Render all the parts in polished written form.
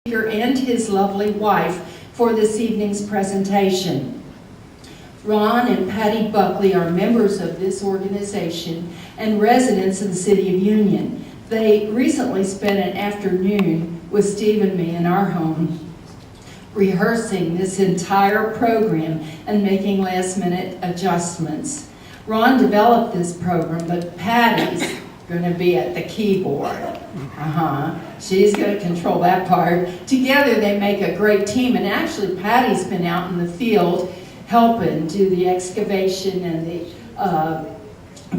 and his lovely wife for this evening's presentation. Ron and Patty Buckley are members of this organization and residents of the City of Union. They recently spent an afternoon with Steve and me in our home rehearsing this entire program and making last-minute adjustments. Ron developed this program, but Patty's going to be at the keyboard. She's going to control that part. Together they make a great team, and actually Patty's been out in the field helping do the excavation and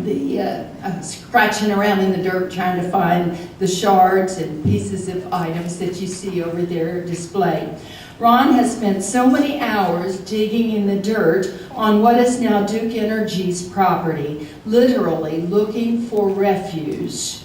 the scratching around in the dirt trying to find the shards and pieces of items that you see over there displayed. Ron has spent so many hours digging in the dirt on what is now Duke Energy's property, literally looking for refuge,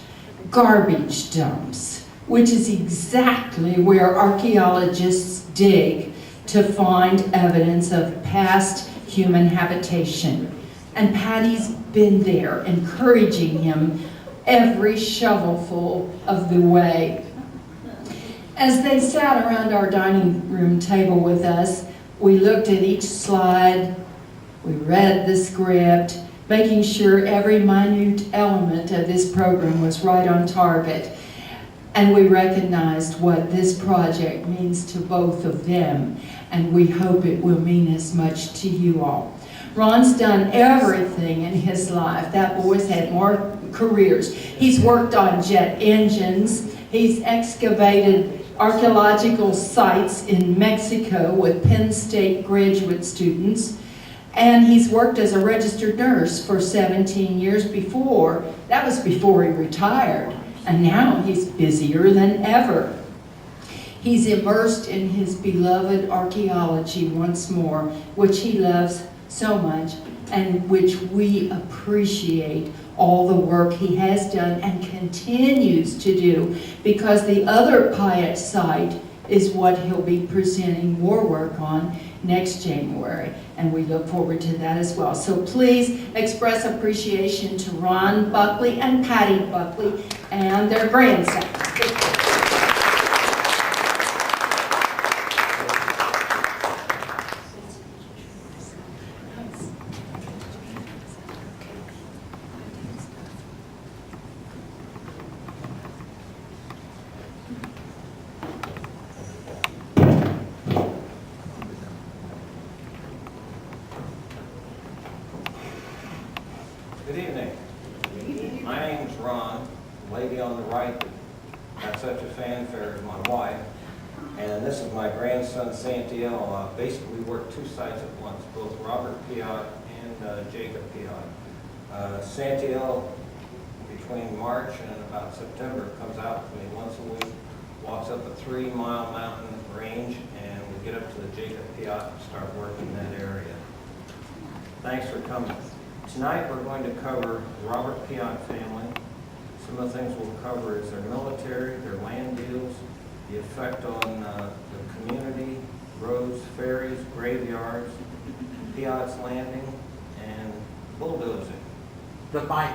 garbage dumps, which is exactly where archaeologists dig to find evidence of past human habitation. And Patty's been there, encouraging him every shovelful of the way. As they sat around our dining room table with us, we looked at each slide, we read the script, making sure every minute element of this program was right on target. And we recognized what this project means to both of them, and we hope it will mean as much to you all. Ron's done everything in his life. That boy's had more careers. He's worked on jet engines, he's excavated archaeological sites in Mexico with Penn State graduate students, and he's worked as a registered nurse for 17 years before. That was before he retired, and now he's busier than ever. He's immersed in his beloved archaeology once more, which he loves so much, and which we appreciate all the work he has done and continues to do, because the other Piatt site is what he'll be presenting more work on next January, and we look forward to that as well. So please express appreciation to Ron Buckley and Patty Buckley and their grandson. Good evening. My name's Ron. The lady on the right, not such a fanfare, is my wife. And this is my grandson, Santiel. Basically, we work two sites at once, both Robert Piatt and Jacob Piatt. Santiel, between March and about September, comes out with me once a week, walks up a 3-mile mountain range, and we get up to the Jacob Piatt and start working in that area. Thanks for coming. Tonight we're going to cover the Robert Piatt family. Some of the things we'll cover is their military, their land deals, the effect on the community, roads, ferries, graveyards, Piatt's landing, and bulldozing. The mic.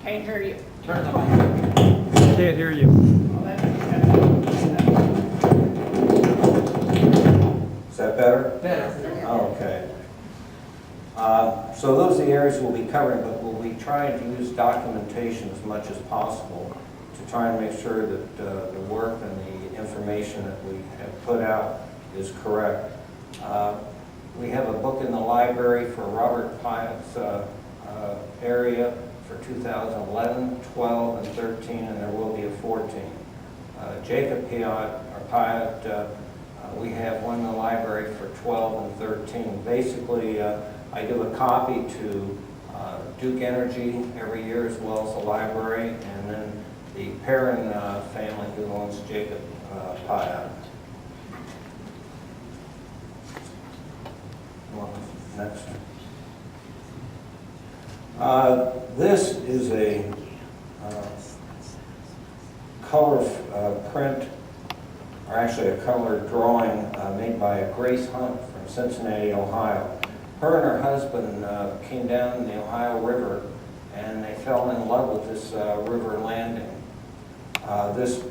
Can't hear you. Turn the mic. Can't hear you. Is that better? Better. Oh, okay. So those are the areas we'll be covering, but we'll be trying to use documentation as much as possible to try and make sure that the work and the information that we have put out is correct. We have a book in the library for Robert Piatt's area for 2011, 12, and 13, and there will be a 14. Jacob Piatt, or Piatt, we have one in the library for 12 and 13. Basically, I give a copy to Duke Energy every year, as well as the library, and then the Perrin family who owns Jacob Piatt. Next. This is a color print, or actually a color drawing made by Grace Hunt from Cincinnati, Ohio. Her and her husband came down the Ohio River, and they fell in love with this river landing. This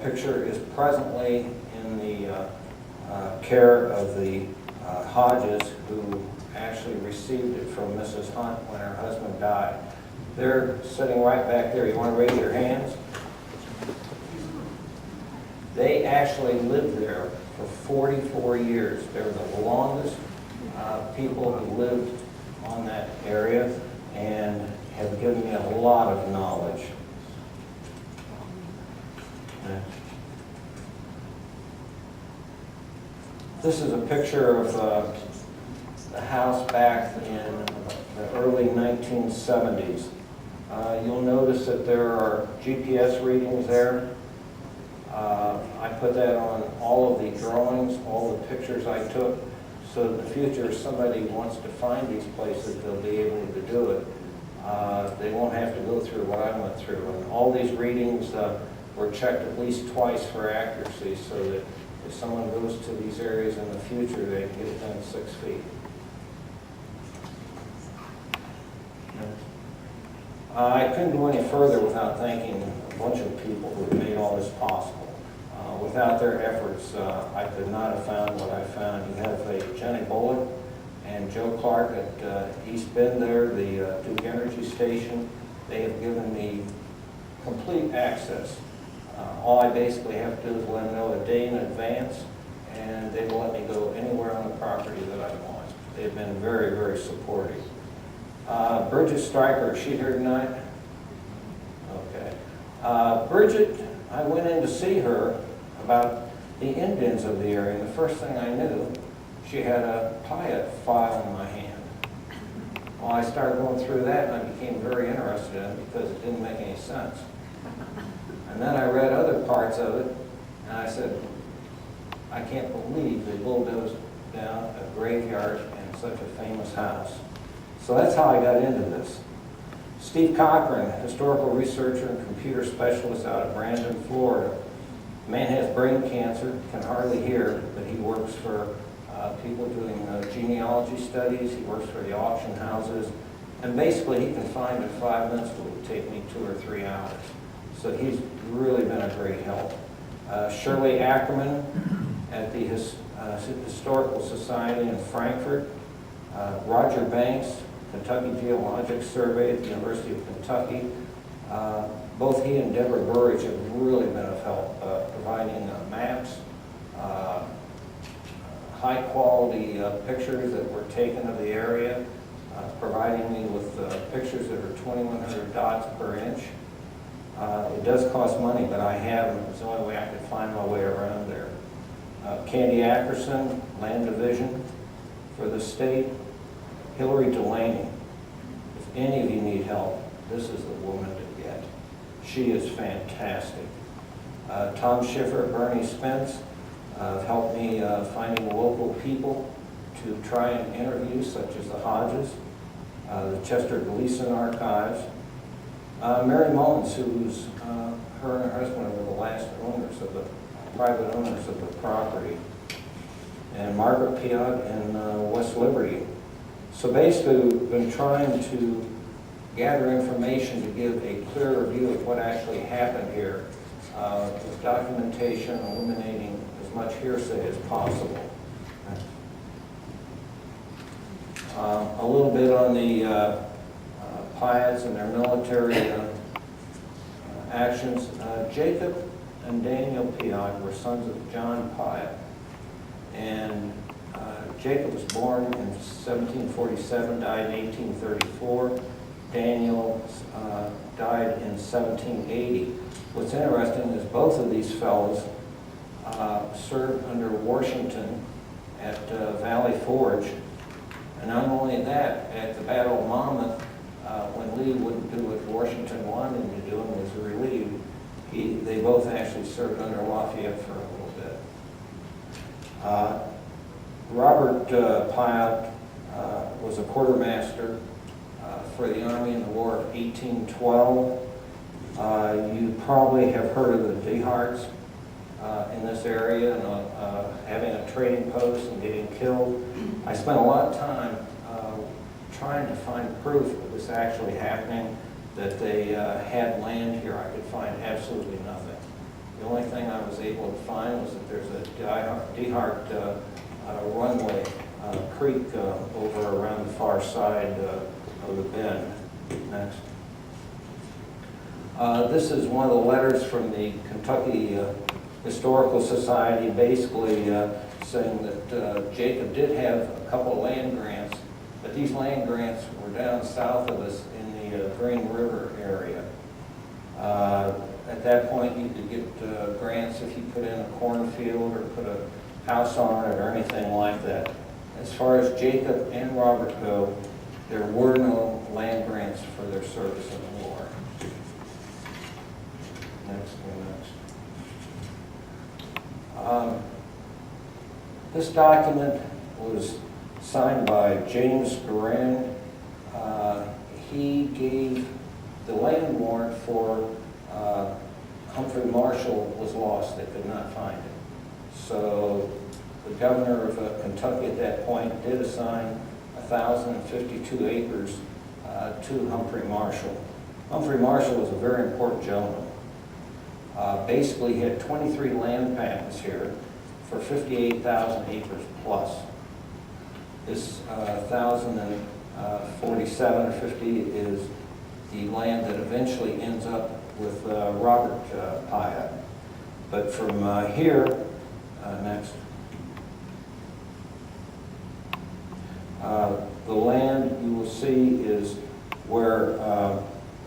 picture is presently in the care of the Hodges, who actually received it from Mrs. Hunt when her husband died. They're sitting right back there. You want to raise your hands? They actually lived there for 44 years. They're the longest people who lived on that area and have given me a lot of knowledge. This is a picture of the house back in the early 1970s. You'll notice that there are GPS readings there. I put that on all of the drawings, all the pictures I took, so in the future if somebody wants to find these places, they'll be able to do it. They won't have to go through what I went through. And all these readings were checked at least twice for accuracy, so that if someone goes to these areas in the future, they can get within 6 feet. I couldn't go any further without thanking a bunch of people who have made all this possible. Without their efforts, I could not have found what I found. You have Jenny Bullock and Joe Clark at East Bend there, the Duke Energy Station. They have given me complete access. All I basically have to do is let them know a day in advance, and they will let me go anywhere on the property that I want. They've been very, very supportive. Bridget Stryker, is she here tonight? Okay. Bridget, I went in to see her about the Indians of the area, and the first thing I knew, she had a Piatt file in my hand. Well, I started going through that, and I became very interested in it because it didn't make any sense. And then I read other parts of it, and I said, I can't believe they bulldozed down a graveyard in such a famous house. So that's how I got into this. Steve Cochran, historical researcher and computer specialist out of Brandon, Florida. The man has brain cancer, can hardly hear, but he works for people doing genealogy studies. He works for the auction houses. And basically, he can find in 5 minutes what would take me 2 or 3 hours. So he's really been a great help. Shirley Ackerman at the Historical Society in Frankfurt. Roger Banks, Kentucky Geologic Survey at the University of Kentucky. Both he and Deborah Burridge have really been of help, providing maps, high-quality pictures that were taken of the area, providing me with pictures that are 2,100 dots per inch. It does cost money, but I have them. It's the only way I could find my way around there. Candy Ackerson, Land Division for the state. Hillary Delaney. If any of you need help, this is the woman to get. She is fantastic. Tom Schiffer, Bernie Spence have helped me finding local people to try and interview, such as the Hodges, the Chester Gleason Archives. Mary Mullins, who's her and her husband were the last owners of the private owners of the property, and Margaret Piatt in West Liberty. So basically, we've been trying to gather information to give a clearer view of what actually happened here, with documentation eliminating as much hearsay as possible. A little bit on the Piatts and their military actions. Jacob and Daniel Piatt were sons of John Piatt, and Jacob was born in 1747, died in 1834. Daniel died in 1780. What's interesting is both of these fellows served under Washington at Valley Forge. And not only that, at the Battle of Monmouth, when Lee wouldn't do what Washington wanted him to do and was relieved, they both actually served under Lafayette for a little bit. Robert Piatt was a quartermaster for the Army in the War of 1812. You probably have heard of the Deharts in this area, and having a trading post and getting killed. I spent a lot of time trying to find proof of this actually happening, that they had land here. I could find absolutely nothing. The only thing I was able to find was that there's a Dehart runway, creek over around the far side of the bend. Next. This is one of the letters from the Kentucky Historical Society, basically saying that Jacob did have a couple of land grants, but these land grants were down south of us in the Green River area. At that point, you could get grants if you put in a cornfield or put a house on it or anything like that. As far as Jacob and Robert go, there were no land grants for their service in the war. Next and next. This document was signed by James Garand. He gave the land warrant for Humphrey Marshall was lost. They could not find it. So the governor of Kentucky at that point did assign 1,052 acres to Humphrey Marshall. Humphrey Marshall was a very important gentleman. Basically, he had 23 land patents here for 58,000 acres plus. This 1,047 or 50 is the land that eventually ends up with Robert Piatt. But from here, next, the land you will see is where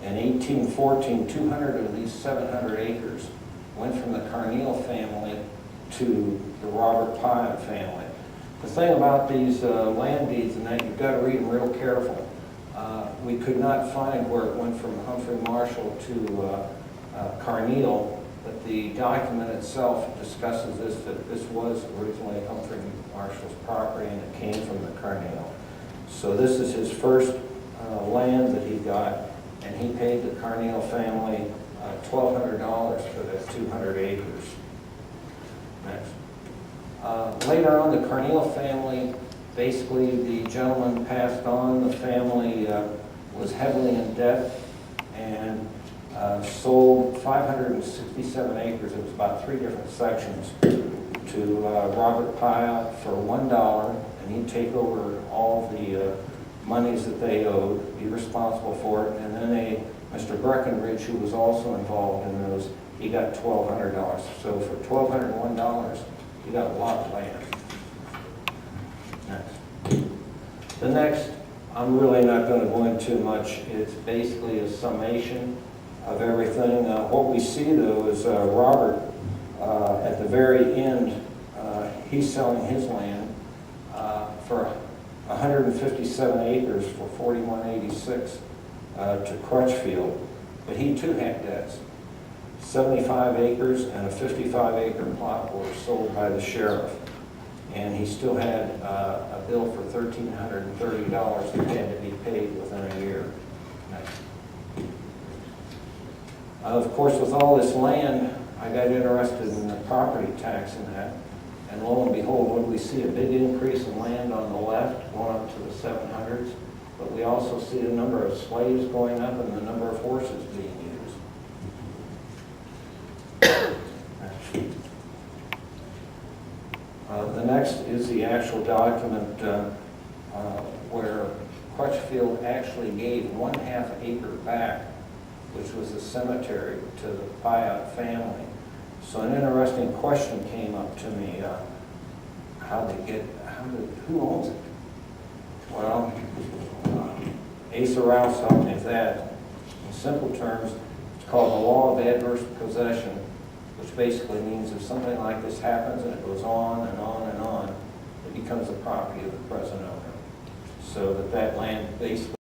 in 1814, 200 of these 700 acres went from the Carneal family to the Robert Piatt family. The thing about these land deeds and that, you've got to read them real careful. We could not find where it went from Humphrey Marshall to Carneal, but the document itself discusses this, that this was originally Humphrey Marshall's property and it came from the Carneal. So this is his first land that he got, and he paid the Carneal family $1,200 for that 200 acres. Next. Later on, the Carneal family, basically the gentleman passed on. The family was heavily in debt and sold 567 acres. It was about 3 different sections to Robert Piatt for $1, and he'd take over all the monies that they owed, be responsible for it, and then Mr. Breckenridge, who was also involved in those, he got $1,200. So for $1,201, you got a lot of land. Next. The next, I'm really not going to go into much. It's basically a summation of everything. What we see, though, is Robert, at the very end, he's selling his land for 157 acres for $41.86 to Crutchfield, but he too had debts. 75 acres and a 55-acre plot were sold by the sheriff, and he still had a bill for $1,330 that had to be paid within a year. Next. Of course, with all this land, I got interested in the property tax in that, and lo and behold, what do we see? A big increase in land on the left, going up to the 700s, but we also see a number of slaves going up and the number of horses being used. The next is the actual document where Crutchfield actually gave 1/2 acre back, which was a cemetery, to the Piatt family. So an interesting question came up to me: who owns it? Well, Asa Rouse helped me with that. In simple terms, it's called the law of adverse possession, which basically means if something like this happens and it goes on and on and on, it becomes the property of the present owner. So that land basically